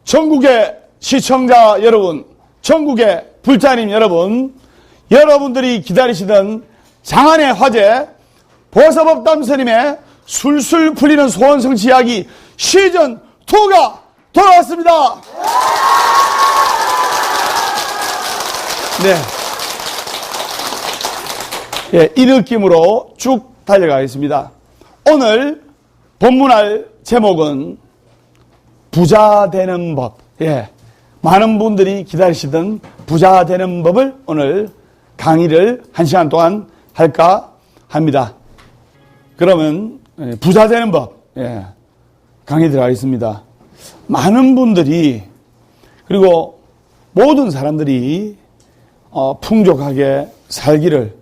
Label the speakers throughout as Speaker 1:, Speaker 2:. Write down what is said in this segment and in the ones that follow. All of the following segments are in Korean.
Speaker 1: 전국의 시청자 여러분, 전국의 불자님 여러분, 여러분들이 기다리시던 장안의 화제 보서법담 스님의 술술 풀리는 소원성취 이야기 시즌2가 돌아왔습니다. 네. 예, 이 느낌으로 쭉 달려가겠습니다. 오늘 본문할 제목은 부자 되는 법. 예. 많은 분들이 기다리시던 부자 되는 법을 오늘 강의를 1시간 동안 할까 합니다. 그러면 부자 되는 법. 예. 강의 들어가겠습니다. 많은 분들이 그리고 모든 사람들이 풍족하게 살기를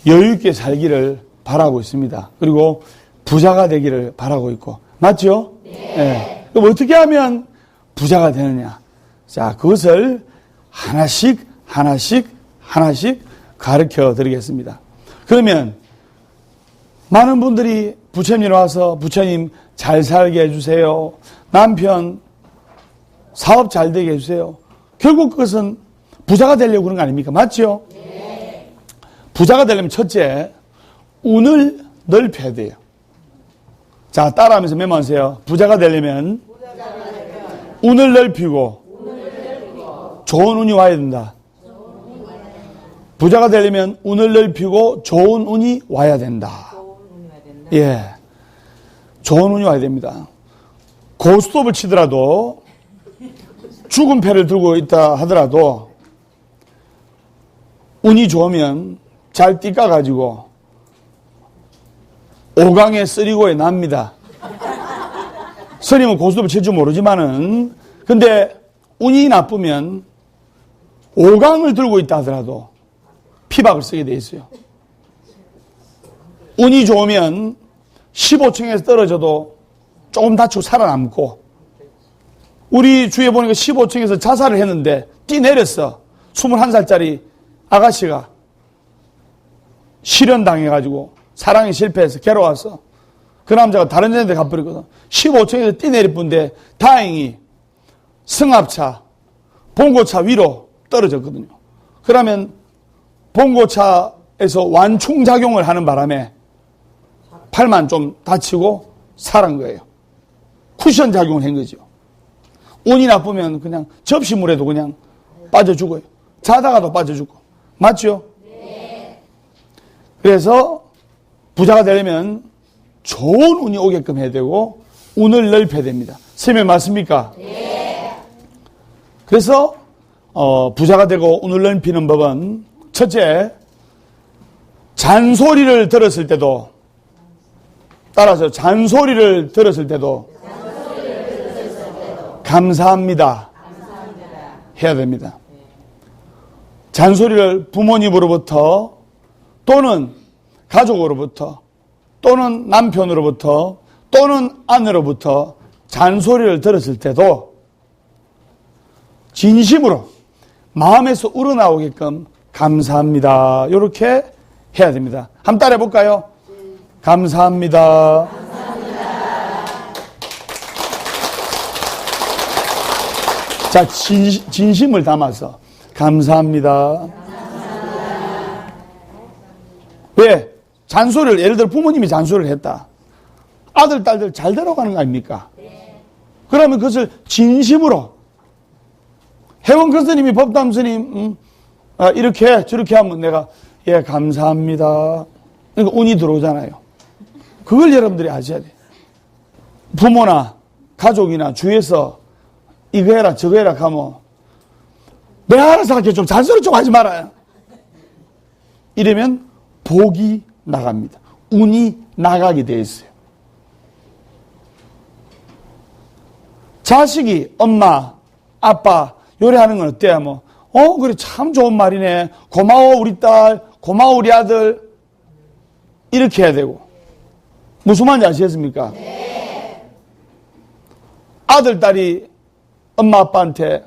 Speaker 1: 여유 있게 살기를 바라고 있습니다. 그리고 부자가 되기를 바라고 있고 맞죠? 네. 예. 그럼 어떻게 하면 부자가 되느냐? 자, 그것을 하나씩 가르쳐 드리겠습니다. 그러면 많은 분들이 부처님 와서 부처님 잘 살게 해주세요. 남편 사업 잘 되게 해주세요. 결국 그것은 부자가 되려고 그런 거 아닙니까? 맞죠? 네. 부자가 되려면 첫째, 운을 넓혀야 돼요. 자, 따라하면서 메모하세요. 부자가 되려면 운을 넓히고 좋은 운이 와야 된다. 부자가 되려면 운을 넓히고 좋은 운이 와야 된다. 예. 좋은 운이 와야 됩니다. 고스톱을 치더라도 죽은 패를 들고 있다 하더라도 운이 좋으면 잘 띠까가지고 5강에 쓰리고에 납니다. 스님은 고스톱을 칠 줄 모르지만은 근데 운이 나쁘면 5강을 들고 있다 하더라도 피박을 쓰게 돼 있어요. 운이 좋으면 15층에서 떨어져도 조금 다치고 살아남고 우리 주위에 보니까 15층에서 자살을 했는데 뛰내렸어. 21살짜리 아가씨가 실현당해가지고 사랑에 실패해서 괴로워서 그 남자가 다른 여자한테 가버리거든. 15층에서 뛰내릴 뿐인데 다행히 승합차, 봉고차 위로 떨어졌거든요. 그러면 봉고차에서 완충작용을 하는 바람에 팔만 좀 다치고 살은 거예요. 쿠션 작용을 한 거죠. 운이 나쁘면 그냥 접시물에도 그냥 빠져 죽어요. 자다가도 빠져 죽고. 맞죠? 네. 그래서 부자가 되려면 좋은 운이 오게끔 해야 되고 운을 넓혀야 됩니다. 설명 맞습니까? 네. 그래서 부자가 되고 운을 넓히는 법은 첫째, 잔소리를 들었을 때도 따라서 잔소리를 들었을 때도 감사합니다. 해야 됩니다. 잔소리를 부모님으로부터 또는 가족으로부터 또는 남편으로부터 또는 아내로부터 잔소리를 들었을 때도 진심으로 마음에서 우러나오게끔 감사합니다. 이렇게 해야 됩니다. 한번 따라해 볼까요? 감사합니다. 감사합니다. 자, 진심을 담아서 감사합니다. 감사합니다. 왜? 잔소리를 예를 들어 부모님이 잔소리를 했다. 아들, 딸들 잘 들어가는 거 아닙니까? 네. 그러면 그것을 진심으로 해원근 스님이 법담 스님 이렇게 저렇게 하면 내가 예 감사합니다. 그러니까 운이 들어오잖아요. 그걸 여러분들이 아셔야 돼요. 부모나 가족이나 주위에서 이거 해라 저거 해라 하면 내가 알아서 할게 좀 잔소리 좀 하지 말아요. 이러면 복이 나갑니다. 운이 나가게 돼 있어요. 자식이 엄마, 아빠 요리하는 건 어때요? 뭐, 그래 참 좋은 말이네. 고마워 우리 딸, 고마워 우리 아들. 이렇게 해야 되고. 무슨 말인지 아시겠습니까? 네. 아들, 딸이 엄마, 아빠한테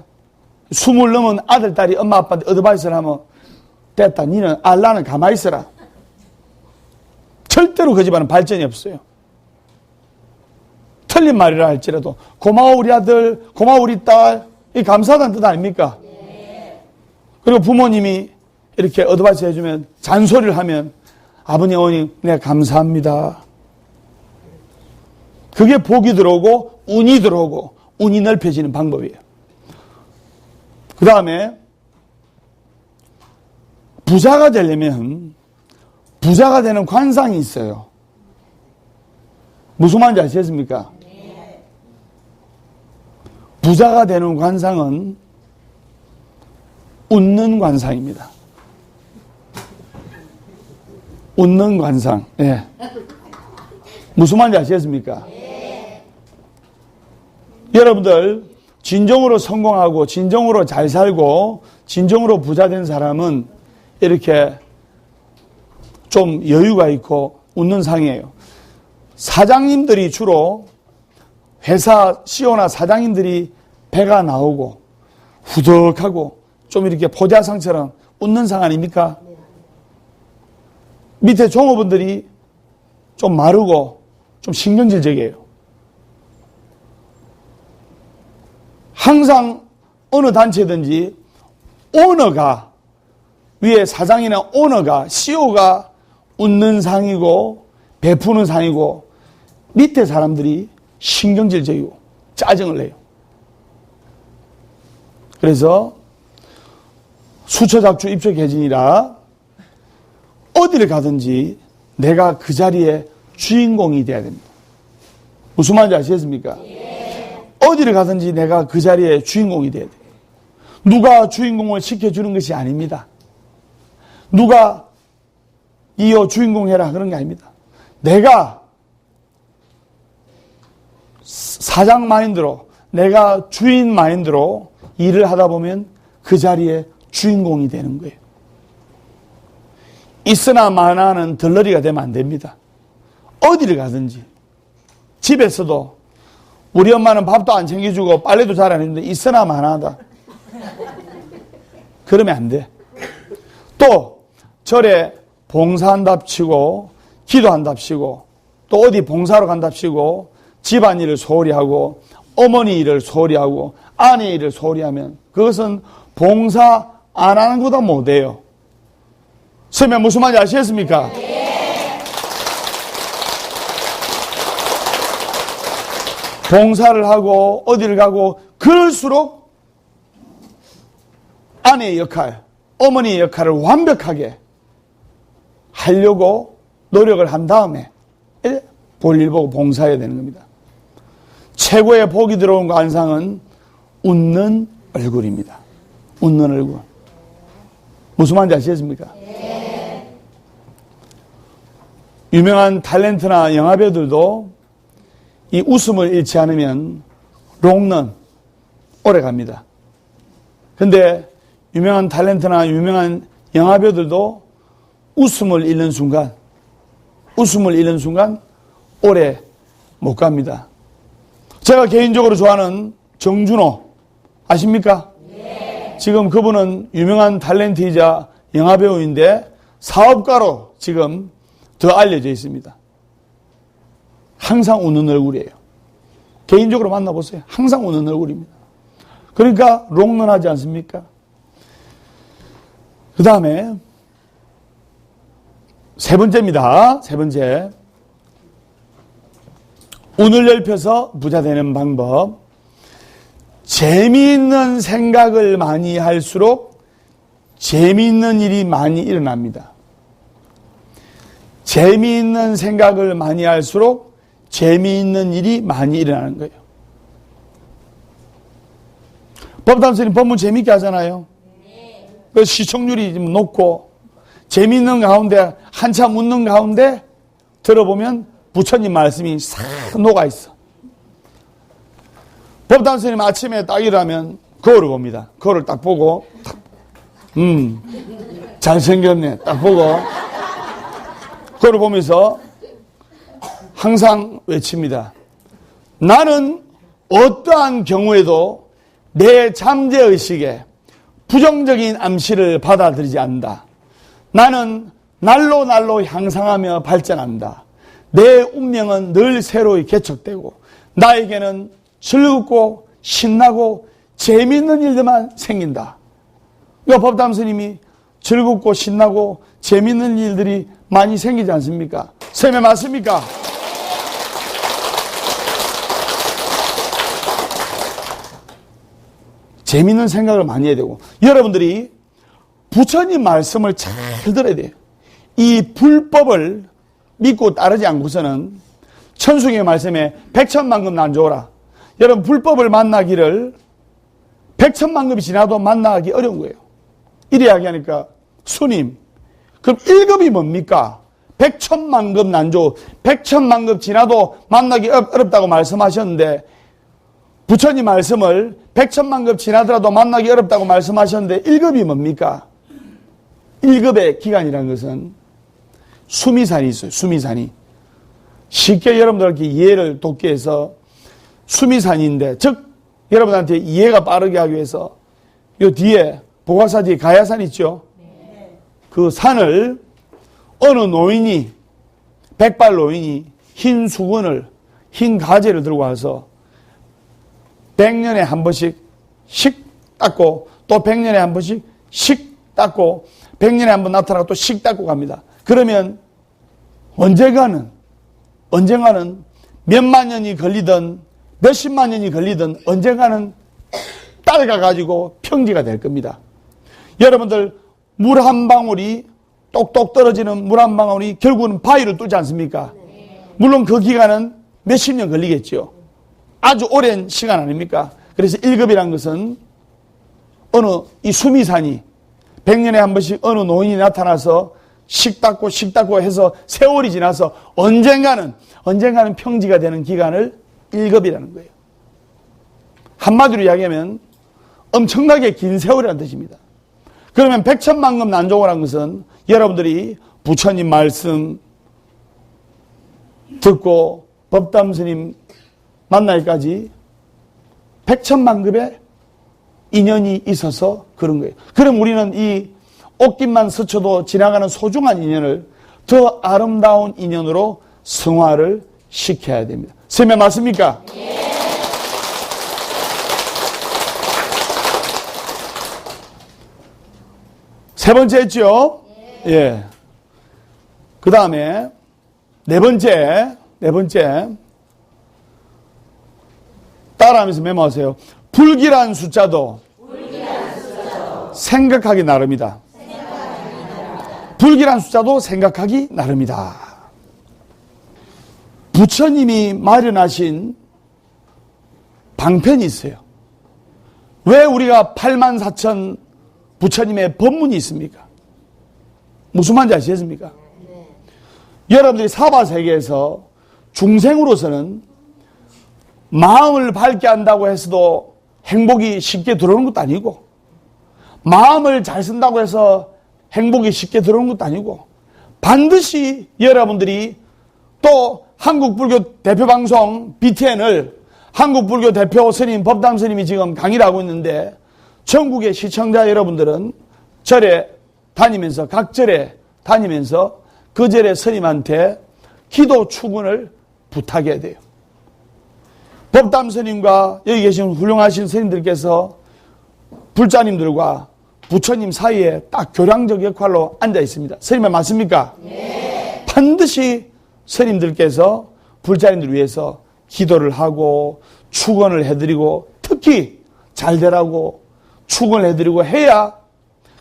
Speaker 1: 20 넘은 아들, 딸이 엄마, 아빠한테 어드바이스를 하면 됐다. 니는 알라는 가만히 있어라. 절대로 그 집안은 발전이 없어요. 틀린 말이라 할지라도 고마워 우리 아들, 고마워 우리 딸, 이 감사하다는 뜻 아닙니까? 그리고 부모님이 이렇게 어드바이스 해주면, 잔소리를 하면 아버님, 어머니 내가 감사합니다. 그게 복이 들어오고 운이 들어오고 운이 넓혀지는 방법이에요. 그 다음에 부자가 되려면 부자가 되는 관상이 있어요. 무슨 말인지 아시겠습니까? 부자가 되는 관상은 웃는 관상입니다. 웃는 관상. 예. 무슨 말인지 아시겠습니까? 여러분들 진정으로 성공하고 진정으로 잘 살고 진정으로 부자 된 사람은 이렇게 좀 여유가 있고 웃는 상이에요. 사장님들이 주로 회사 CEO나 사장님들이 배가 나오고 후덕하고 좀 이렇게 포자상처럼 웃는 상 아닙니까? 밑에 종업원들이 좀 마르고 좀 신경질적이에요. 항상 어느 단체든지 오너가, 위에 사장이나 오너가, CEO가 웃는 상이고 베푸는 상이고 밑에 사람들이 신경질적이고 짜증을 내요. 그래서 수처작주 입처개진이라 어디를 가든지 내가 그 자리에 주인공이 돼야 됩니다. 무슨 말인지 아시겠습니까? 어디를 가든지 내가 그 자리에 주인공이 돼야 돼요. 누가 주인공을 시켜주는 것이 아닙니다. 누가 이어 주인공 해라 그런 게 아닙니다. 내가 사장 마인드로, 내가 주인 마인드로 일을 하다 보면 그 자리에 주인공이 되는 거예요. 있으나 마나는 덜러리가 되면 안 됩니다. 어디를 가든지. 집에서도 우리 엄마는 밥도 안 챙겨주고 빨래도 잘 안 해주는데 있으나 마나다. 그러면 안 돼. 또 절에 봉사한답시고 기도한답시고 또 어디 봉사로 간답시고 집안일을 소홀히 하고 어머니 일을 소홀히 하고 아내 일을 소홀히 하면 그것은 봉사 안 하는 것보다 못해요. 선생님 무슨 말인지 아시겠습니까? 봉사를 하고 어디를 가고 그럴수록 아내의 역할, 어머니의 역할을 완벽하게 하려고 노력을 한 다음에 볼일 보고 봉사해야 되는 겁니다. 최고의 복이 들어온 관상은 웃는 얼굴입니다. 웃는 얼굴. 무슨 말인지 아시겠습니까? 유명한 탤런트나 영화배우들도 이 웃음을 잃지 않으면 롱런 오래 갑니다. 근데 유명한 탤런트나 유명한 영화배우들도 웃음을 잃는 순간 오래 못 갑니다. 제가 개인적으로 좋아하는 정준호 아십니까? 지금 그분은 유명한 탤런트이자 영화배우인데 사업가로 지금 더 알려져 있습니다. 항상 웃는 얼굴이에요. 개인적으로 만나보세요. 항상 웃는 얼굴입니다. 그러니까 롱런하지 않습니까? 그 다음에 세 번째입니다. 세 번째. 운을 넓혀서 부자 되는 방법. 재미있는 생각을 많이 할수록 재미있는 일이 많이 일어납니다. 재미있는 생각을 많이 할수록 재미있는 일이 많이 일어나는 거예요. 법담선생님 법문 재미있게 하잖아요. 그래서 시청률이 좀 높고 재미있는 가운데 한참 웃는 가운데 들어보면 부처님 말씀이 싹 녹아있어. 법담선생님 아침에 딱 일어나면 거울을 봅니다. 거울을 딱 보고 잘생겼네 딱 보고 거울을 보면서 항상 외칩니다. 나는 어떠한 경우에도 내 잠재의식에 부정적인 암시를 받아들이지 않는다. 나는 날로 향상하며 발전한다. 내 운명은 늘 새로이 개척되고 나에게는 즐겁고 신나고 재미있는 일들만 생긴다. 그러니까 법담 스님이 즐겁고 신나고 재미있는 일들이 많이 생기지 않습니까? 쌤에 맞습니까? 재미있는 생각을 많이 해야 되고, 여러분들이 부처님 말씀을 잘 들어야 돼요. 이 불법을 믿고 따르지 않고서는 천수경의 말씀에 백천만급 난조라. 여러분, 불법을 만나기를 백천만급이 지나도 만나기 어려운 거예요. 이래 이야기하니까, 스님, 그럼 1급이 뭡니까? 백천만급 난조, 백천만급 지나도 만나기 어렵다고 말씀하셨는데, 부처님 말씀을 백천만급 지나더라도 만나기 어렵다고 말씀하셨는데 1급이 뭡니까? 1급의 기간이라는 것은 수미산이 있어요. 수미산이. 쉽게 여러분들께 이해를 돕기 위해서 수미산인데, 즉 여러분한테 이해가 빠르게 하기 위해서 요 뒤에 보가사 뒤에 가야산 있죠? 그 산을 어느 노인이, 백발 노인이 흰 수건을, 흰 가재를 들고 와서 100년에 한 번씩 씩 닦고, 또 100년에 한 번씩 씩 닦고, 100년에 한 번 나타나고 또 씩 닦고 갑니다. 그러면 언젠가는 몇만 년이 걸리든 몇십만 년이 걸리든 언젠가는 따라가가지고 평지가 될 겁니다. 여러분들, 물 한 방울이, 똑똑 떨어지는 물 한 방울이 결국은 바위를 뚫지 않습니까? 물론 그 기간은 몇십 년 걸리겠죠. 아주 오랜 시간 아닙니까? 그래서 1급이라는 것은 어느 이 수미산이 100년에 한 번씩 어느 노인이 나타나서 식 닦고 해서 세월이 지나서 언젠가는 평지가 되는 기간을 1급이라는 거예요. 한마디로 이야기하면 엄청나게 긴 세월이라는 뜻입니다. 그러면 백천만급 난조라는 것은 여러분들이 부처님 말씀 듣고 법담 스님 만날까지 백천만급의 인연이 있어서 그런 거예요. 그럼 우리는 이 옷깃만 스쳐도 지나가는 소중한 인연을 더 아름다운 인연으로 승화를 시켜야 됩니다. 쌤에 맞습니까? 예. 세 번째 했죠? 예. 그 다음에 네 번째. 따라하면서 메모하세요. 불길한 숫자도 생각하기 나름이다. 불길한 숫자도 생각하기 나름이다. 부처님이 마련하신 방편이 있어요. 왜 우리가 84,000 부처님의 법문이 있습니까? 무슨 말인지 아시겠습니까? 여러분들이 사바세계에서 중생으로서는 마음을 밝게 한다고 해서도 행복이 쉽게 들어오는 것도 아니고, 마음을 잘 쓴다고 해서 행복이 쉽게 들어오는 것도 아니고, 반드시 여러분들이 또 한국불교 대표방송 BTN을 한국불교 대표 스님 법담 스님이 지금 강의를 하고 있는데, 전국의 시청자 여러분들은 절에 다니면서, 각 절에 다니면서 그 절의 스님한테 기도 축원을 부탁해야 돼요. 법담 스님과 여기 계신 훌륭하신 스님들께서 불자님들과 부처님 사이에 딱 교량적 역할로 앉아 있습니다. 스님은 맞습니까? 네. 반드시 스님들께서 불자님들 위해서 기도를 하고 축원을 해드리고, 특히 잘 되라고 축원을 해드리고 해야,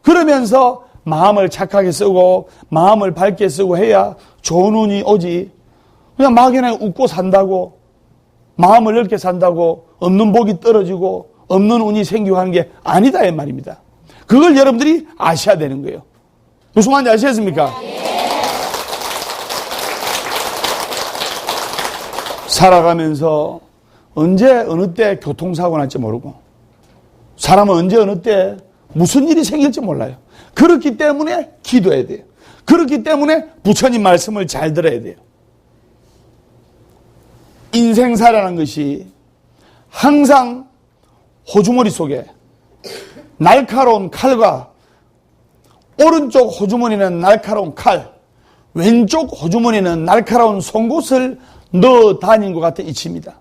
Speaker 1: 그러면서 마음을 착하게 쓰고 마음을 밝게 쓰고 해야 좋은 운이 오지, 그냥 막연하게 웃고 산다고, 마음을 넓게 산다고 없는 복이 떨어지고 없는 운이 생기고 하는 게 아니다 이 말입니다. 그걸 여러분들이 아셔야 되는 거예요. 무슨 말인지 아시겠습니까? 살아가면서 언제 어느 때 교통사고 날지 모르고, 사람은 언제 어느 때 무슨 일이 생길지 몰라요. 그렇기 때문에 기도해야 돼요. 그렇기 때문에 부처님 말씀을 잘 들어야 돼요. 인생사라는 것이 항상 호주머니 속에 날카로운 칼과, 오른쪽 호주머니는 날카로운 칼, 왼쪽 호주머니는 날카로운 송곳을 넣어 다닌 것 같은 이치입니다.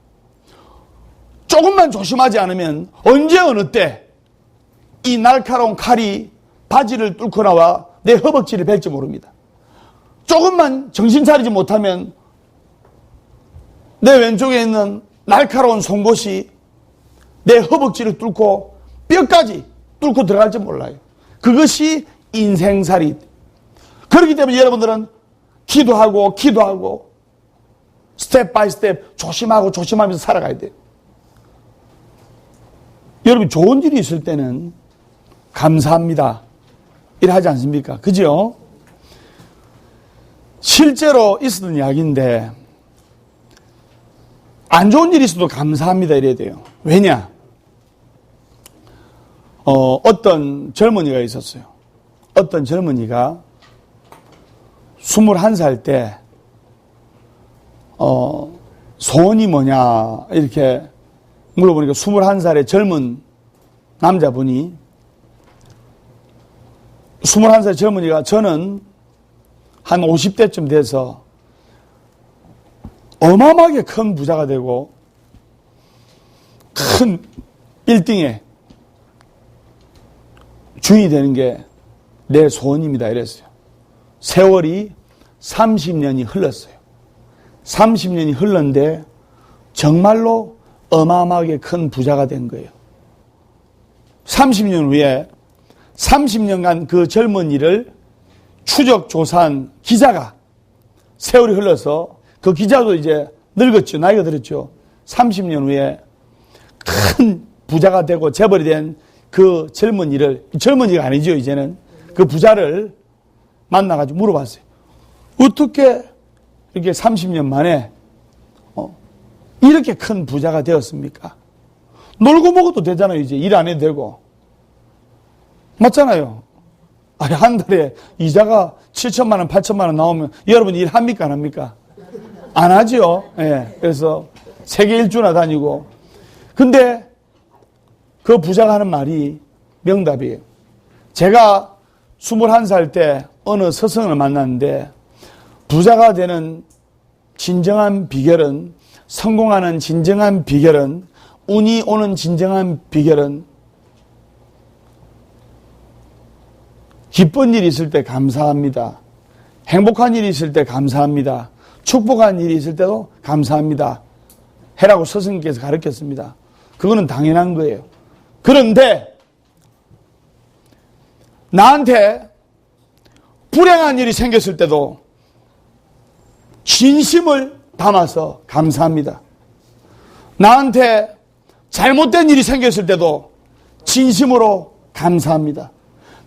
Speaker 1: 조금만 조심하지 않으면 언제 어느 때 이 날카로운 칼이 바지를 뚫고 나와 내 허벅지를 벨지 모릅니다. 조금만 정신 차리지 못하면 내 왼쪽에 있는 날카로운 송곳이 내 허벅지를 뚫고 뼈까지 뚫고 들어갈지 몰라요. 그것이 인생살이. 그렇기 때문에 여러분들은 기도하고 스텝 바이 스텝 조심하면서 살아가야 돼요. 여러분 좋은 일이 있을 때는 감사합니다 이래 하지 않습니까? 그죠? 실제로 있었던 이야기인데 안 좋은 일이 있어도 감사합니다 이래야 돼요. 왜냐? 어떤 젊은이가 있었어요. 어떤 젊은이가 21살 때 소원이 뭐냐 이렇게 물어보니까 21살의 젊은 남자분이 21살 젊은이가 저는 한 50대쯤 돼서 어마어마하게 큰 부자가 되고 큰 빌딩에 주인이 되는 게 내 소원입니다 이랬어요. 세월이 30년이 흘렀어요. 30년이 흘렀는데 정말로 어마어마하게 큰 부자가 된 거예요. 30년 후에 30년간 그 젊은이를 추적 조사한 기자가 세월이 흘러서 그 기자도 이제 늙었죠. 나이가 들었죠. 30년 후에 큰 부자가 되고 재벌이 된 그 젊은이가 아니죠. 이제는 그 부자를 만나가지고 물어봤어요. 어떻게 이렇게 30년 만에 이렇게 큰 부자가 되었습니까? 놀고 먹어도 되잖아요. 이제 일 안 해도 되고. 맞잖아요. 아니, 한 달에 이자가 7천만 원, 8천만 원 나오면 여러분 일 합니까? 안 합니까? 안 하죠. 예. 그래서 세계 일주나 다니고. 근데 그 부자가 하는 말이 명답이에요. 제가 21살 때 어느 스승을 만났는데 부자가 되는 진정한 비결은, 성공하는 진정한 비결은, 운이 오는 진정한 비결은 기쁜 일이 있을 때 감사합니다. 행복한 일이 있을 때 감사합니다. 축복한 일이 있을 때도 감사합니다. 해라고 스승님께서 가르쳤습니다. 그거는 당연한 거예요. 그런데 나한테 불행한 일이 생겼을 때도 진심을 담아서 감사합니다. 나한테 잘못된 일이 생겼을 때도 진심으로 감사합니다.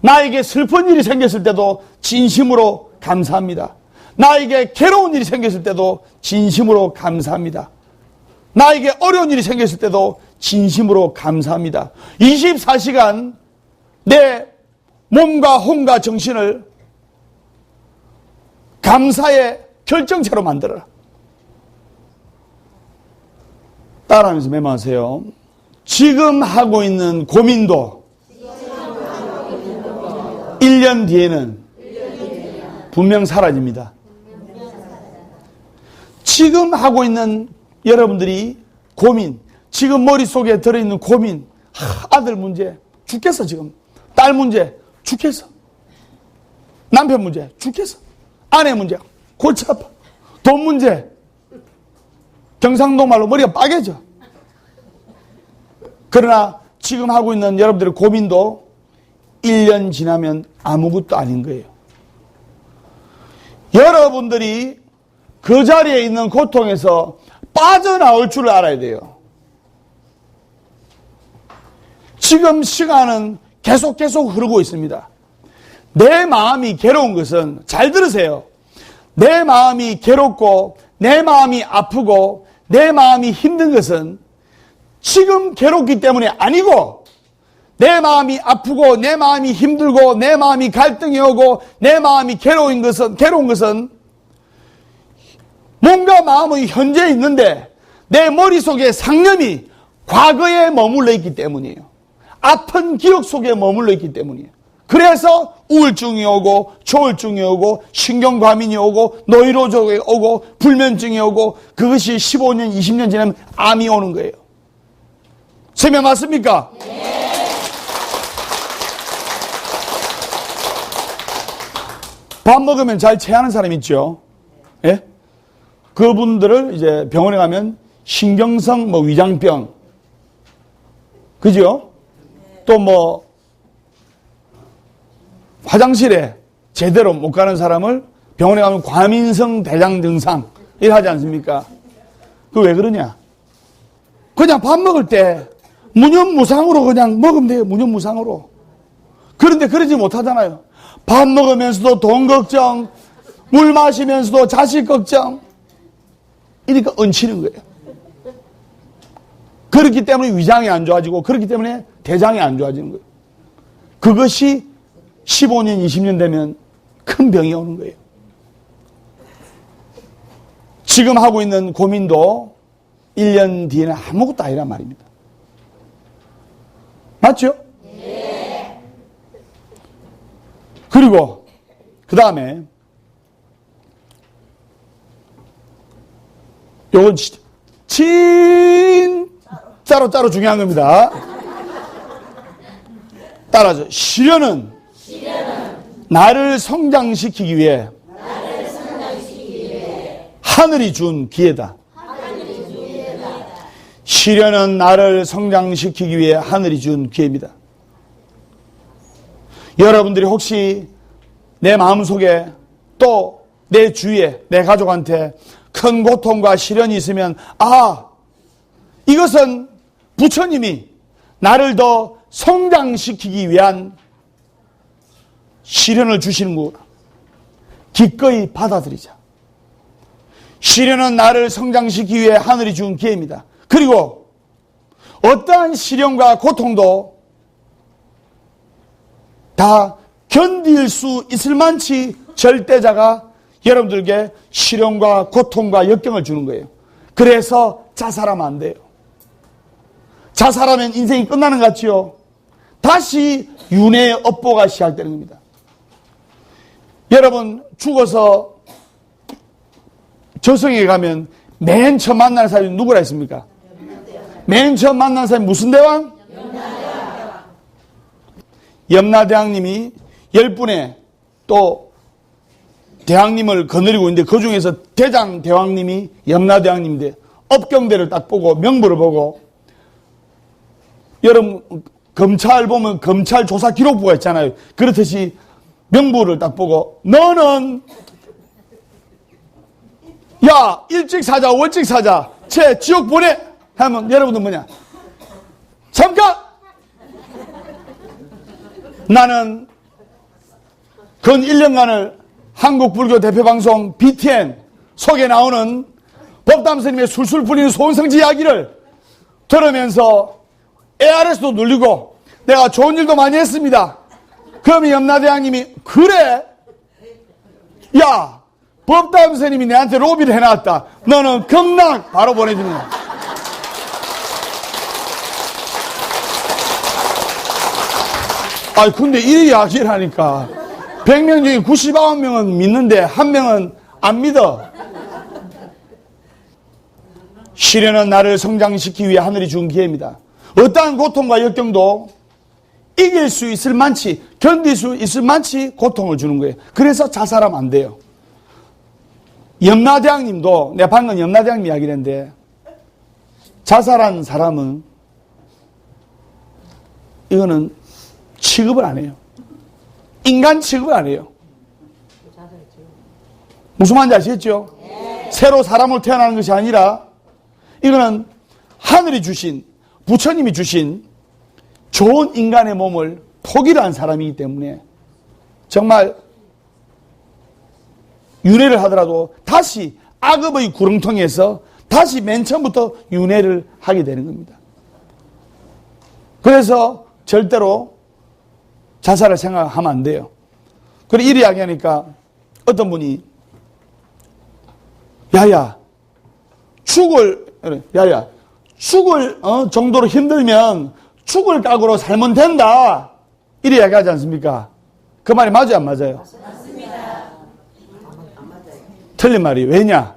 Speaker 1: 나에게 슬픈 일이 생겼을 때도 진심으로 감사합니다. 나에게 괴로운 일이 생겼을 때도 진심으로 감사합니다. 나에게 어려운 일이 생겼을 때도 진심으로 감사합니다. 24시간 내 몸과 혼과 정신을 감사의 결정체로 만들어라. 따라하면서 메모하세요. 지금 하고 있는 고민도 1년 뒤에는 분명 사라집니다. 지금 하고 있는 여러분들이 고민, 지금 머릿속에 들어있는 고민, 아들 문제 죽겠어 지금, 딸 문제 죽겠어, 남편 문제 죽겠어, 아내 문제 골치 아파, 돈 문제 경상도 말로 머리가 빠개져. 그러나 지금 하고 있는 여러분들의 고민도 1년 지나면 아무것도 아닌 거예요. 여러분들이 그 자리에 있는 고통에서 빠져나올 줄 알아야 돼요. 지금 시간은 계속 흐르고 있습니다. 내 마음이 괴로운 것은, 잘 들으세요. 내 마음이 괴롭고 내 마음이 아프고 내 마음이 힘든 것은 지금 괴롭기 때문에 아니고, 내 마음이 아프고 내 마음이 힘들고 내 마음이 갈등이 오고 내 마음이 괴로운 것은 뭔가 마음이 현재에 있는데 내 머릿속에 상념이 과거에 머물러 있기 때문이에요. 아픈 기억 속에 머물러 있기 때문이에요. 그래서 우울증이 오고 조울증이 오고 신경과민이 오고 노이로족이 오고 불면증이 오고, 그것이 15년 20년 지나면 암이 오는 거예요. 세면 맞습니까? 밥 먹으면 잘 체하는 사람 있죠? 예? 그분들을 이제 병원에 가면 신경성 뭐 위장병, 그죠? 또 뭐 화장실에 제대로 못 가는 사람을 병원에 가면 과민성 대장 증상 이래 하지 않습니까? 그 왜 그러냐? 그냥 밥 먹을 때 무념무상으로 그냥 먹으면 돼요. 무념무상으로. 그런데 그러지 못하잖아요. 밥 먹으면서도 돈 걱정, 물 마시면서도 자식 걱정. 이러니까 얹히는 거예요. 그렇기 때문에 위장이 안 좋아지고 그렇기 때문에 대장이 안 좋아지는 거예요. 그것이 15년, 20년 되면 큰 병이 오는 거예요. 지금 하고 있는 고민도 1년 뒤에는 아무것도 아니란 말입니다. 맞죠? 네. 그리고 그 다음에 요건 진짜로 중요한 겁니다. 따라서 시련은 나를 성장시키기 위해 하늘이 준 기회다. 시련은 나를 성장시키기 위해 하늘이 준 기회입니다. 여러분들이 혹시 내 마음속에 또 내 주위에 내 가족한테 큰 고통과 시련이 있으면 이것은 부처님이 나를 더 성장시키기 위한 시련을 주시는구나. 기꺼이 받아들이자. 시련은 나를 성장시키기 위해 하늘이 준 기회입니다. 그리고 어떠한 시련과 고통도 다 견딜 수 있을 만치 절대자가 여러분들에게 시련과 고통과 역경을 주는 거예요. 그래서 자살하면 안 돼요. 자살하면 인생이 끝나는 것 같지요? 다시 윤회의 업보가 시작되는 겁니다. 여러분 죽어서 저승에 가면 맨 처음 만나는 사람이 누구라 했습니까? 맨 처음 만난 사람이 무슨 대왕? 염라대왕님이 10분의 또 대왕님을 거느리고 있는데 그 중에서 대장 대왕님이 염라대왕님인데 업경대를 딱 보고 명부를 보고 여러분 검찰 보면 검찰 조사 기록부가 있잖아요. 그렇듯이 명부를 딱 보고 너는 야 일찍 사자 월찍 사자 쟤 지옥 보내 하면 여러분들 뭐냐 잠깐 나는 근 1년간을 한국불교 대표방송 BTN 속에 나오는 법담스님의 술술 풀리는 소원성지 이야기를 들으면서 ARS도 눌리고 내가 좋은 일도 많이 했습니다. 그러면 염라대왕님이 그래? 야 법담스님이 내한테 로비를 해놨다. 너는 극락 바로 보내주는 거야. 근데 이 이야기를 하니까 100명 중에 99명은 믿는데 1명은 안 믿어. 시련은 나를 성장시키기 위해 하늘이 준 기회입니다. 어떠한 고통과 역경도 이길 수 있을 만치, 견딜 수 있을 만치 고통을 주는 거예요. 그래서 자살하면 안 돼요. 염라대왕님도, 내가 방금 염라대왕님 이야기를 했는데, 자살한 사람은, 이거는 취급을 안 해요. 인간 취급을 안 해요. 무슨 말인지 아시겠죠? 새로 사람으로 태어나는 것이 아니라, 이거는 하늘이 주신, 부처님이 주신 좋은 인간의 몸을 포기를 한 사람이기 때문에 정말 윤회를 하더라도 다시 악업의 구렁텅이에서 다시 맨 처음부터 윤회를 하게 되는 겁니다. 그래서 절대로 자살을 생각하면 안 돼요. 그리고 이리 이야기하니까 어떤 분이 죽을 정도로 힘들면 죽을 각오로 살면 된다. 이래 이야기하지 않습니까? 그 말이 맞아요, 안 맞아요? 맞습니다. 틀린 말이에요. 왜냐?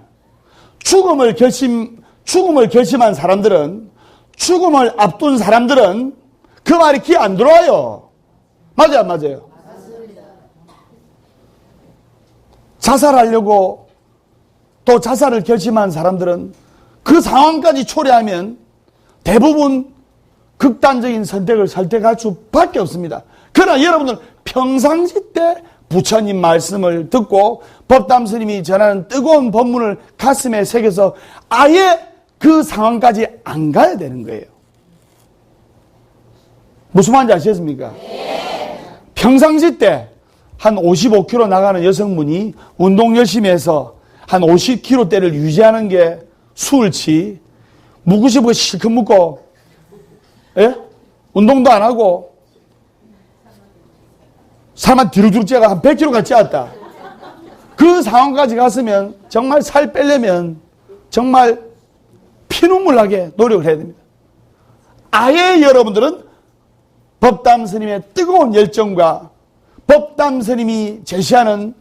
Speaker 1: 죽음을 결심한 사람들은 죽음을 앞둔 사람들은 그 말이 귀에 안 들어와요. 맞아요, 안 맞아요?
Speaker 2: 맞습니다.
Speaker 1: 자살하려고 또 자살을 결심한 사람들은 그 상황까지 초래하면 대부분 극단적인 선택을 선택할 수밖에 없습니다. 그러나 여러분들 평상시 때 부처님 말씀을 듣고 법담 스님이 전하는 뜨거운 법문을 가슴에 새겨서 아예 그 상황까지 안 가야 되는 거예요. 무슨 말인지 아시겠습니까? 네. 평상시 때 한 55km 나가는 여성분이 운동 열심히 해서 한 50km대를 유지하는 게 수월치, 묵으시고 실컷 묵고, 예? 운동도 안 하고, 살만 뒤로 째가 한 100kg가 찌었다. 그 상황까지 갔으면 정말 살 빼려면 정말 피눈물 나게 노력을 해야 됩니다. 아예 여러분들은 법담 스님의 뜨거운 열정과 법담 스님이 제시하는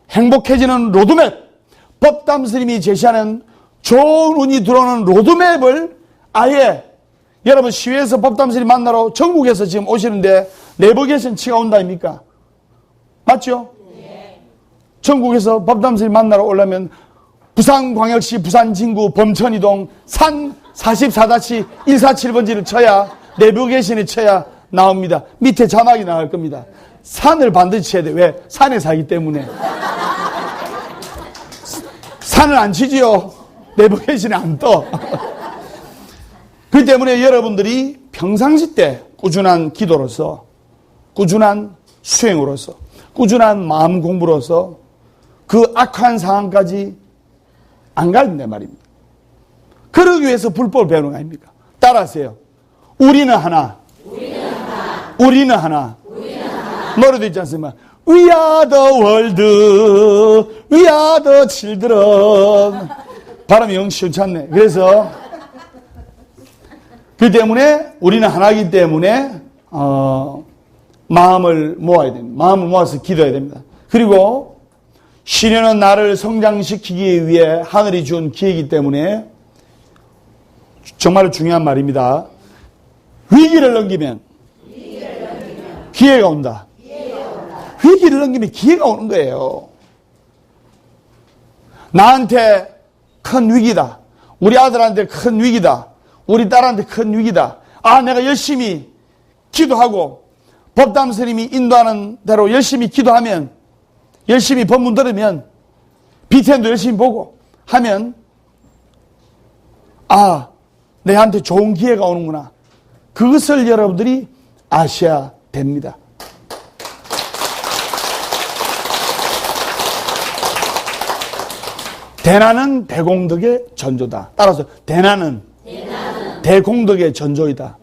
Speaker 1: 행복해지는 로드맵, 법담 스님이 제시하는 좋은 운이 들어오는 로드맵을 아예 여러분 시외에서 법담 스님 만나러 전국에서 지금 오시는데 내버게이션치가 온다 아닙니까? 맞죠? 네. 전국에서 법담 스님 만나러 오려면 부산광역시 부산진구 범천이동 산 44-147번지를 쳐야 내비게이션에 쳐야 나옵니다. 밑에 자막이 나갈 겁니다. 산을 반드시 쳐야 돼. 왜? 산에 살기 때문에. 산을 안 치지요. 내비게이션에 안 떠. 그렇기 때문에 여러분들이 평상시 때 꾸준한 기도로서, 꾸준한 수행으로서, 꾸준한 마음 공부로서 그 악한 상황까지 안 가야 된단 말입니다. 그러기 위해서 불법을 배우는 거 아닙니까? 따라하세요. 우리는 하나. 우리는 하나. 노래도 있지 않습니까? We are the world. We are the children. 발음이 영 시원찮네. 그래서 그 때문에 우리는 하나이기 때문에 마음을 모아야 됩니다. 마음을 모아서 기도해야 됩니다. 그리고 시련은 나를 성장시키기 위해 하늘이 준 기회이기 때문에 정말 중요한 말입니다. 위기를 넘기면 기회가 온다. 위기를 넘기면 기회가 오는 거예요. 나한테 큰 위기다. 우리 아들한테 큰 위기다. 우리 딸한테 큰 위기다. 아, 내가 열심히 기도하고 법담 스님이 인도하는 대로 열심히 기도하면, 열심히 법문 들으면, BTN도 열심히 보고 하면, 아, 내한테 좋은 기회가 오는구나. 그것을 여러분들이 아셔야 됩니다. 대난은 대공덕의 전조다. 따라서 대난은 대공덕의 전조이다.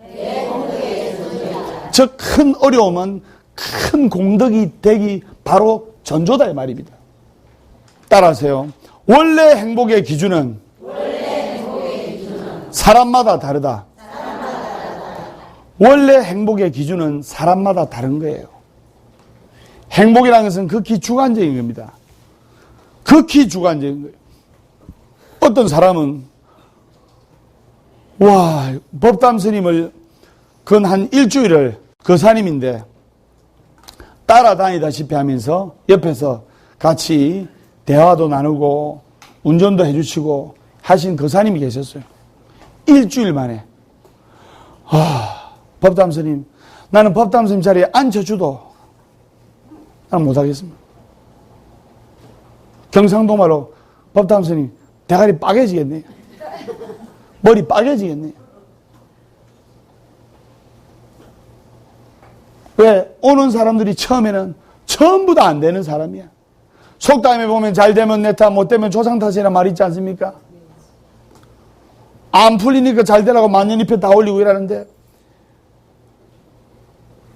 Speaker 1: 즉 큰 어려움은 큰 공덕이 되기 바로 전조다 이 말입니다. 따라하세요. 원래 행복의 기준은 사람마다 다르다. 원래 행복의 기준은 사람마다 다른 거예요. 행복이라는 것은 극히 주관적인 겁니다. 극히 주관적인 거예요. 어떤 사람은 법담 스님을 근 한 일주일을 거사님인데 따라다니다시피 하면서 옆에서 같이 대화도 나누고 운전도 해주시고 하신 거사님이 계셨어요. 일주일 만에 법담 스님, 나는 법담 스님 자리에 앉혀주도 나는 못하겠습니다. 경상도말로 법담 스님 대가리 빠개지겠네. 머리 빠개지겠네. 왜? 오는 사람들이 처음에는 전부 다 안 되는 사람이야. 속담에 보면 잘 되면 내 탓, 못 되면 조상 탓이라는 말이 있지 않습니까? 안 풀리니까 잘 되라고 만년잎에 다 올리고 이러는데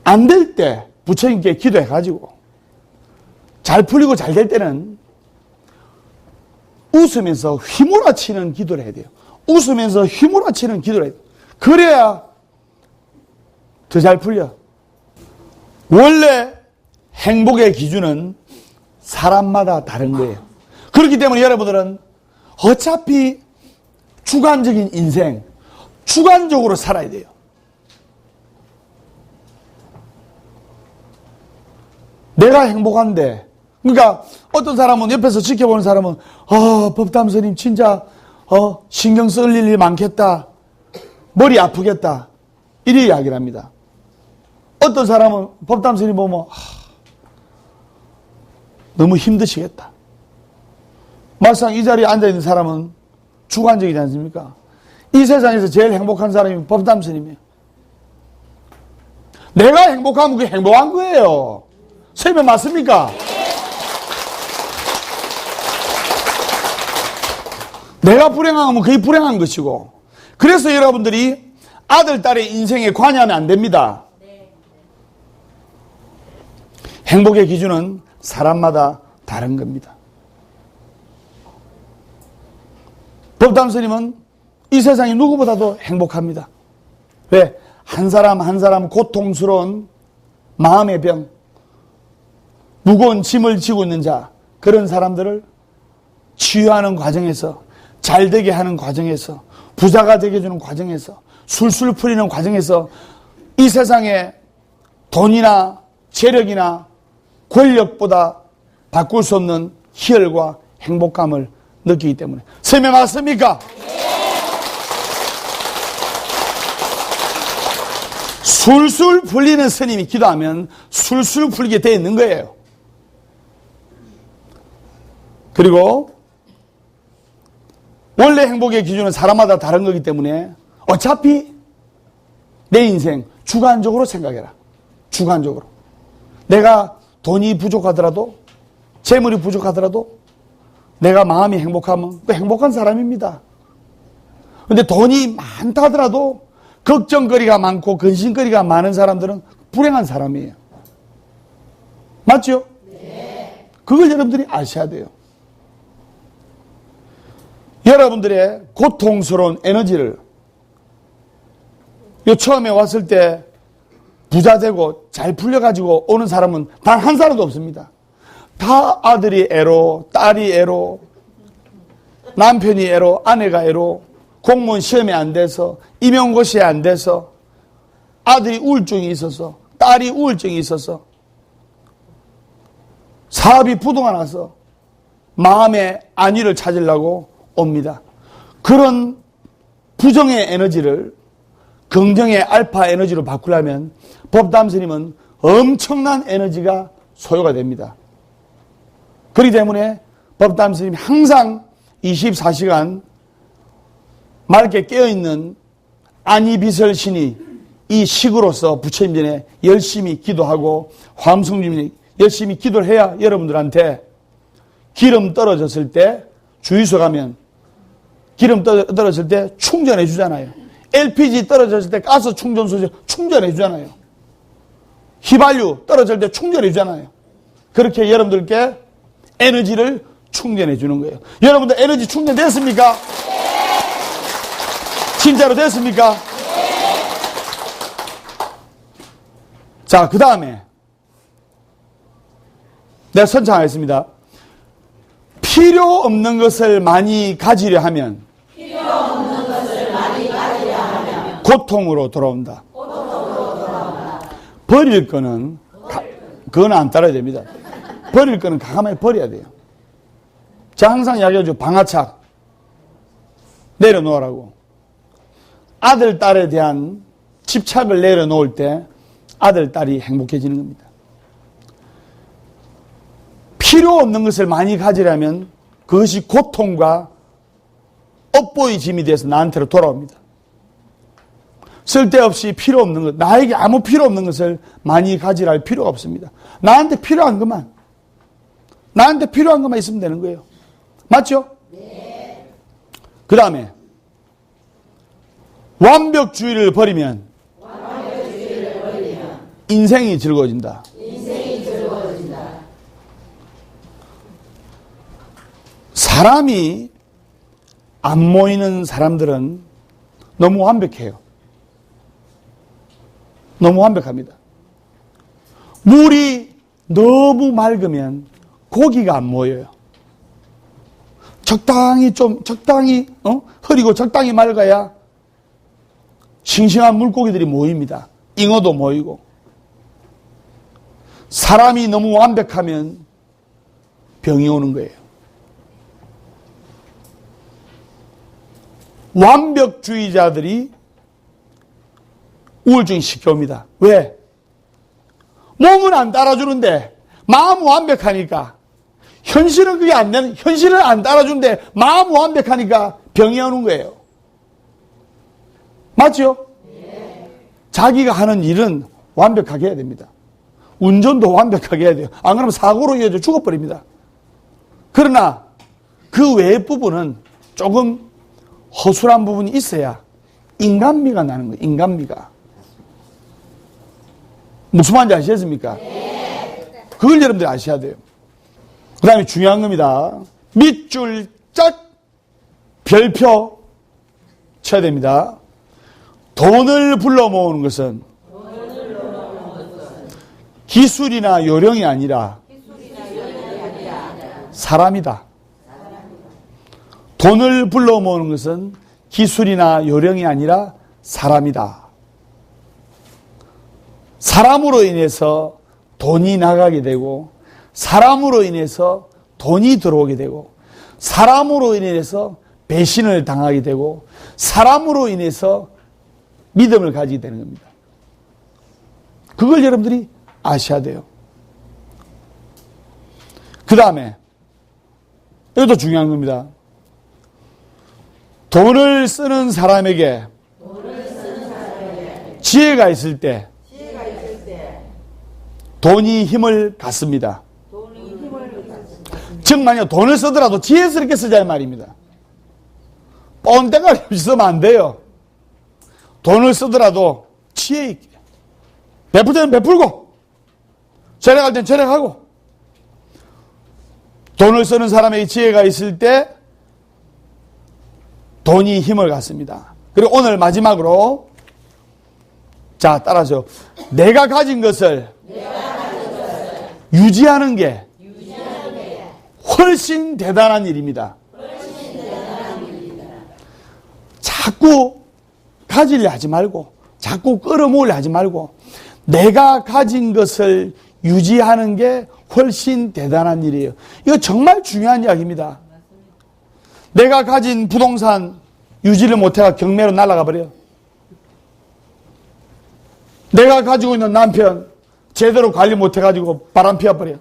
Speaker 1: 안 될 때 부처님께 기도해가지고 잘 풀리고 잘 될 때는 웃으면서 휘몰아치는 기도를 해야 돼요. 웃으면서 휘몰아치는 기도를 해야 돼요. 그래야 더 잘 풀려. 원래 행복의 기준은 사람마다 다른 거예요. 그렇기 때문에 여러분들은 어차피 주관적인 인생, 주관적으로 살아야 돼요. 내가 행복한데, 그러니까 어떤 사람은 옆에서 지켜보는 사람은 법담 스님 진짜 신경 쓸 일이 많겠다, 머리 아프겠다, 이렇게 이야기를 합니다. 어떤 사람은 법담 스님 보면 너무 힘드시겠다. 막상 이 자리에 앉아있는 사람은 주관적이지 않습니까? 이 세상에서 제일 행복한 사람이 법담 스님이에요. 내가 행복하면 그게 행복한 거예요. 선생님 맞습니까? 내가 불행하면 그게 불행한 것이고, 그래서 여러분들이 아들, 딸의 인생에 관여하면 안 됩니다. 행복의 기준은 사람마다 다른 겁니다. 법담 스님은 이 세상이 누구보다도 행복합니다. 왜? 한 사람 한 사람 고통스러운 마음의 병, 무거운 짐을 지고 있는 자, 그런 사람들을 치유하는 과정에서, 잘 되게 하는 과정에서, 부자가 되게 해주는 과정에서, 술술 풀리는 과정에서 이 세상에 돈이나 재력이나 권력보다 바꿀 수 없는 희열과 행복감을 느끼기 때문에. 설명 맞습니까? 술술 풀리는 스님이 기도하면 술술 풀리게 되어 있는 거예요. 그리고 원래 행복의 기준은 사람마다 다른 거기 때문에 어차피 내 인생 주관적으로 생각해라. 주관적으로. 내가 돈이 부족하더라도, 재물이 부족하더라도 내가 마음이 행복하면 그 행복한 사람입니다. 그런데 돈이 많다 하더라도 걱정거리가 많고 근심거리가 많은 사람들은 불행한 사람이에요. 맞죠? 네. 그걸 여러분들이 아셔야 돼요. 여러분들의 고통스러운 에너지를 처음에 왔을 때 부자 되고 잘 풀려가지고 오는 사람은 단 한 사람도 없습니다. 다 아들이 애로, 딸이 애로, 남편이 애로, 아내가 애로, 공무원 시험에 안 돼서, 임용고시에 안 돼서, 아들이 우울증이 있어서, 딸이 우울증이 있어서, 사업이 부도가 나서 마음의 안위를 찾으려고 옵니다. 그런 부정의 에너지를 긍정의 알파 에너지로 바꾸려면 법담 스님은 엄청난 에너지가 소요가 됩니다. 그렇기 때문에 법담 스님이 항상 24시간 맑게 깨어있는 안이비설신이 이 식으로서 부처님 전에 열심히 기도하고 화엄성주님이 열심히 기도를 해야 여러분들한테 기름 떨어졌을 때 주유소 가면 기름 떨어졌을 때 충전해 주잖아요. LPG 떨어졌을 때 가스 충전소 충전해 주잖아요. 휘발유 떨어질 때 충전해 주잖아요. 그렇게 여러분들께 에너지를 충전해 주는 거예요. 여러분들 에너지 충전됐습니까? 진짜로 됐습니까? 자, 그 다음에 내가 선창하겠습니다. 필요 없는 것을 많이 가지려 하면 고통으로 돌아온다. 버릴 거는 그건 안 따라야 됩니다. 버릴 거는 과감하게 버려야 돼요. 제가 항상 이야기하죠. 방아착 내려놓으라고. 아들, 딸에 대한 집착을 내려놓을 때 아들, 딸이 행복해지는 겁니다. 필요 없는 것을 많이 가지려면 그것이 고통과 업보의 짐이 돼서 나한테로 돌아옵니다. 쓸데없이 필요 없는 것, 나에게 아무 필요 없는 것을 많이 가지라 할 필요가 없습니다. 나한테 필요한 것만, 나한테 필요한 것만 있으면 되는 거예요. 맞죠? 네. 그 다음에 완벽주의를 버리면 인생이 즐거워진다. 사람이 안 모이는 사람들은 너무 완벽해요. 너무 완벽합니다. 물이 너무 맑으면 고기가 안 모여요. 적당히 흐리고 적당히 맑아야 싱싱한 물고기들이 모입니다. 잉어도 모이고. 사람이 너무 완벽하면 병이 오는 거예요. 완벽주의자들이 우울증이 쉽게 옵니다. 왜? 몸은 안 따라주는데 마음은 완벽하니까. 현실은 그게 안 되는, 현실은 안 따라주는데 마음은 완벽하니까 병이 오는 거예요. 맞죠? 네. 자기가 하는 일은 완벽하게 해야 됩니다. 운전도 완벽하게 해야 돼요. 안 그러면 사고로 이어져 죽어버립니다. 그러나 그 외의 부분은 조금 허술한 부분이 있어야 인간미가 나는 거예요. 인간미가. 무슨 말인지 아시겠습니까? 네. 그걸 여러분들이 아셔야 돼요. 그 다음에 중요한 겁니다. 밑줄 짝 별표 쳐야 됩니다. 돈을 불러 모으는 것은 기술이나 요령이 아니라 사람이다. 돈을 불러 모으는 것은 기술이나 요령이 아니라 사람이다. 사람으로 인해서 돈이 나가게 되고, 사람으로 인해서 돈이 들어오게 되고, 사람으로 인해서 배신을 당하게 되고, 사람으로 인해서 믿음을 가지게 되는 겁니다. 그걸 여러분들이 아셔야 돼요. 그 다음에 이것도 중요한 겁니다. 돈을 쓰는 사람에게 지혜가 있을 때 돈이 힘을 갖습니다. 즉 만약 돈을 쓰더라도 지혜스럽게 쓰자 이 말입니다. 뻔때가 쓰면 안 돼요. 돈을 쓰더라도 지혜 있게. 베풀 때는 베풀고, 절약할 때는 절약하고. 돈을 쓰는 사람에게 지혜가 있을 때 돈이 힘을 갖습니다. 그리고 오늘 마지막으로, 자, 따라서 내가 가진 것을 유지하는 게 훨씬 대단한 일입니다. 자꾸 가지려 하지 말고, 자꾸 끌어모으려 하지 말고, 내가 가진 것을 유지하는 게 훨씬 대단한 일이에요. 이거 정말 중요한 이야기입니다. 내가 가진 부동산 유지를 못해가 경매로 날아가 버려요. 내가 가지고 있는 남편 제대로 관리 못해가지고 바람 피워버려요.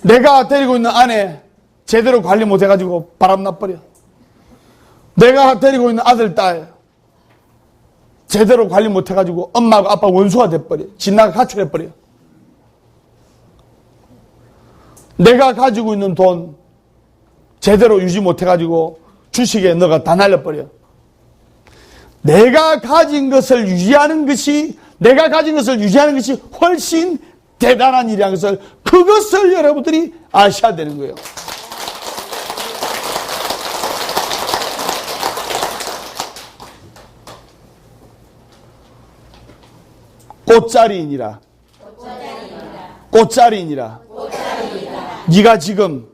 Speaker 1: 내가 데리고 있는 아내 제대로 관리 못해가지고 바람 나버려. 내가 데리고 있는 아들, 딸 제대로 관리 못해가지고 엄마하고 아빠 원수가 돼버려. 진나가 가출해버려. 내가 가지고 있는 돈 제대로 유지 못해가지고 주식에 너가 다 날려버려. 내가 가진 것을 유지하는 것이 훨씬 대단한 일이라는 것을, 그것을 여러분들이 아셔야 되는 거예요. 꽃자리이니라. 꽃자리이니라. 네가 지금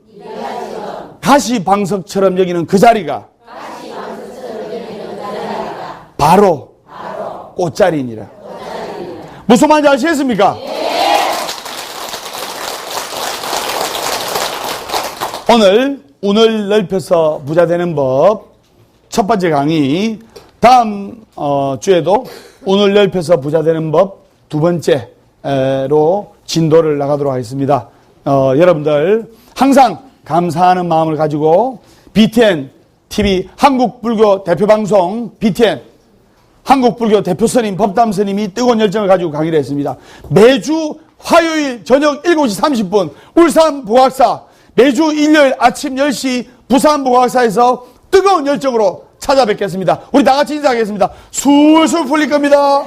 Speaker 1: 가시방석처럼 여기는 그 자리가 바로 꽃자리이니라. 무슨 말인지 아시겠습니까? 오늘 운을 넓혀서 부자 되는 법 첫 번째 강의, 다음 주에도 운을 넓혀서 부자 되는 법 두 번째로 진도를 나가도록 하겠습니다. 여러분들 항상 감사하는 마음을 가지고 BTN TV 한국불교 대표방송 BTN 한국불교 대표 스님 법담 스님이 뜨거운 열정을 가지고 강의를 했습니다. 매주 화요일 저녁 7시 30분 울산 부각사, 매주 일요일 아침 10시 부산 부각사에서 뜨거운 열정으로 찾아뵙겠습니다. 우리 다 같이 인사하겠습니다. 술술 풀릴 겁니다.